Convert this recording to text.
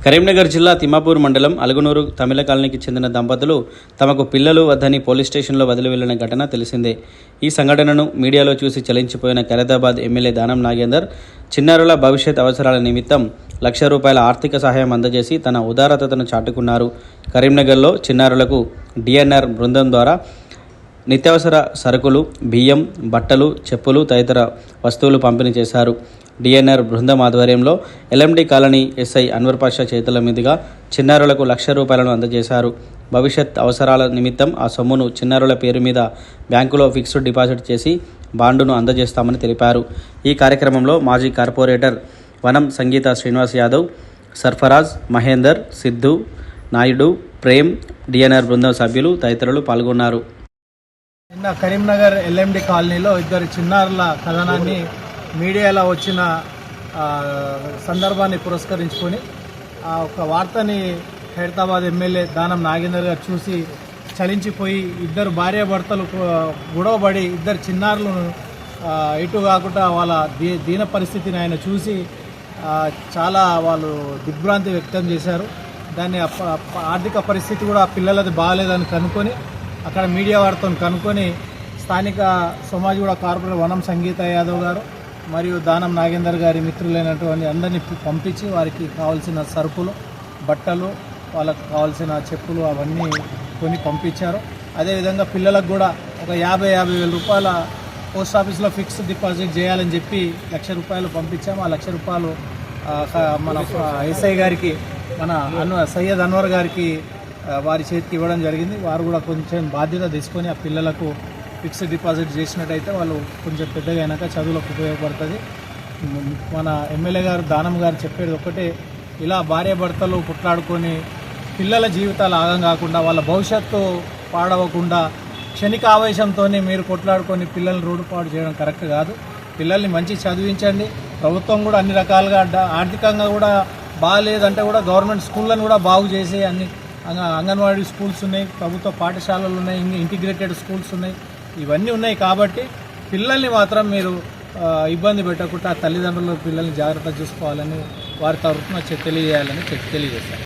కరీంనగర్ జిల్లా తిమ్మాపూర్ మండలం అలుగునూరు తమిళ కాలనీకి చెందిన దంపతులు తమకు పిల్లలు వద్దని పోలీస్ స్టేషన్లో వదిలి వెళ్లిన ఘటన తెలిసిందే. ఈ సంఘటనను మీడియాలో చూసి చలించిపోయిన ఖైరతాబాద్ ఎమ్మెల్యే దానం నాగేందర్ చిన్నారుల భవిష్యత్ అవసరాల నిమిత్తం ₹1,00,000 ఆర్థిక సహాయం అందజేసి తన ఉదారతను చాటుకున్నారు. కరీంనగర్లో చిన్నారులకు డిఎన్ఆర్ బృందం ద్వారా నిత్యావసర సరుకులు, బియ్యం, బట్టలు, చెప్పులు తదితర వస్తువులు పంపిణీ చేశారు. డిఎన్ఆర్ బృందం ఆధ్వర్యంలో LMD colony SI Anwar Pasha చేతుల మీదుగా చిన్నారులకు ₹1,00,000 అందజేశారు. భవిష్యత్ అవసరాల నిమిత్తం ఆ సొమ్మును చిన్నారుల పేరు మీద బ్యాంకులో ఫిక్స్డ్ డిపాజిట్ చేసి బాండును అందజేస్తామని తెలిపారు. ఈ కార్యక్రమంలో మాజీ కార్పొరేటర్ వనం సంగీత శ్రీనివాస్ యాదవ్, సర్ఫరాజ్, మహేందర్, సిద్ధు, నాయుడు, ప్రేమ్, డిఎన్ఆర్ బృందం సభ్యులు తదితరులు పాల్గొన్నారు. నిన్న కరీంనగర్ ఎల్ఎండి కాలనీలో ఇద్దరు చిన్నారుల కథనాన్ని మీడియాలో వచ్చిన సందర్భాన్ని పురస్కరించుకొని ఒక వార్తని ఖైరతాబాద్ ఎమ్మెల్యే దానం నాగేందర్ గారు చూసి చలించిపోయి ఇద్దరు భార్యాభర్తలు గొడవబడి ఇద్దరు చిన్నారులను ఇటు కాకుండా వాళ్ళ దీన పరిస్థితిని ఆయన చూసి చాలా వాళ్ళు దిగ్భ్రాంతి వ్యక్తం చేశారు. దాన్ని ఆర్థిక పరిస్థితి కూడా పిల్లలది బాగాలేదని కనుక్కొని అక్కడ మీడియా వారితో కనుక్కొని స్థానిక సమాజగూడ కార్పొరేటర్ వనం సంగీత యాదవ్ గారు మరియు దానం నాగేందర్ గారి మిత్రులైనటువంటి అందరినీ పంపించి వారికి కావాల్సిన సరుకులు, బట్టలు, వాళ్ళకు కావాల్సిన చెప్పులు అవన్నీ కొని పంపించారు. అదేవిధంగా పిల్లలకు కూడా ఒక 50,000 రూపాయల పోస్ట్ ఆఫీస్లో ఫిక్స్డ్ డిపాజిట్ చేయాలని చెప్పి ₹1,00,000 పంపించాము. ఆ ₹1,00,000 మన ఎస్ఐ గారికి, మన సయ్యద్ అన్వర్ గారికి వారి చేతికి ఇవ్వడం జరిగింది. వారు కూడా కొంచెం బాధ్యత తీసుకొని ఆ పిల్లలకు ఫిక్స్డ్ డిపాజిట్ చేసినట్టయితే వాళ్ళు కొంచెం పెద్దగా అయినాక చదువులకు ఉపయోగపడుతుంది. మన ఎమ్మెల్యే గారు దానం గారు చెప్పేది ఒకటే, ఇలా భార్యాభర్తలు కొట్లాడుకొని పిల్లల జీవితాలు ఆగం కాకుండా వాళ్ళ భవిష్యత్తు పాడవకుండా క్షణిక ఆవేశంతో మీరు కొట్లాడుకొని పిల్లల్ని రోడ్డు పాడు చేయడం కరెక్ట్ కాదు. పిల్లల్ని మంచి చదివించండి. ప్రభుత్వం కూడా అన్ని రకాలుగా ఆర్థికంగా కూడా బాగాలేదంటే కూడా గవర్నమెంట్ స్కూళ్ళను కూడా బాగు చేసి అన్ని అంగన్వాడీ స్కూల్స్ ఉన్నాయి, ప్రభుత్వ పాఠశాలలు ఉన్నాయి, ఇంటిగ్రేటెడ్ స్కూల్స్ ఉన్నాయి, ఇవన్నీ ఉన్నాయి. కాబట్టి పిల్లల్ని మాత్రం మీరు ఇబ్బంది పెట్టకుండా తల్లిదండ్రులు పిల్లల్ని జాగ్రత్త చూసుకోవాలని వారి తరఫున తెలియజేయాలని తెలియజేస్తారు.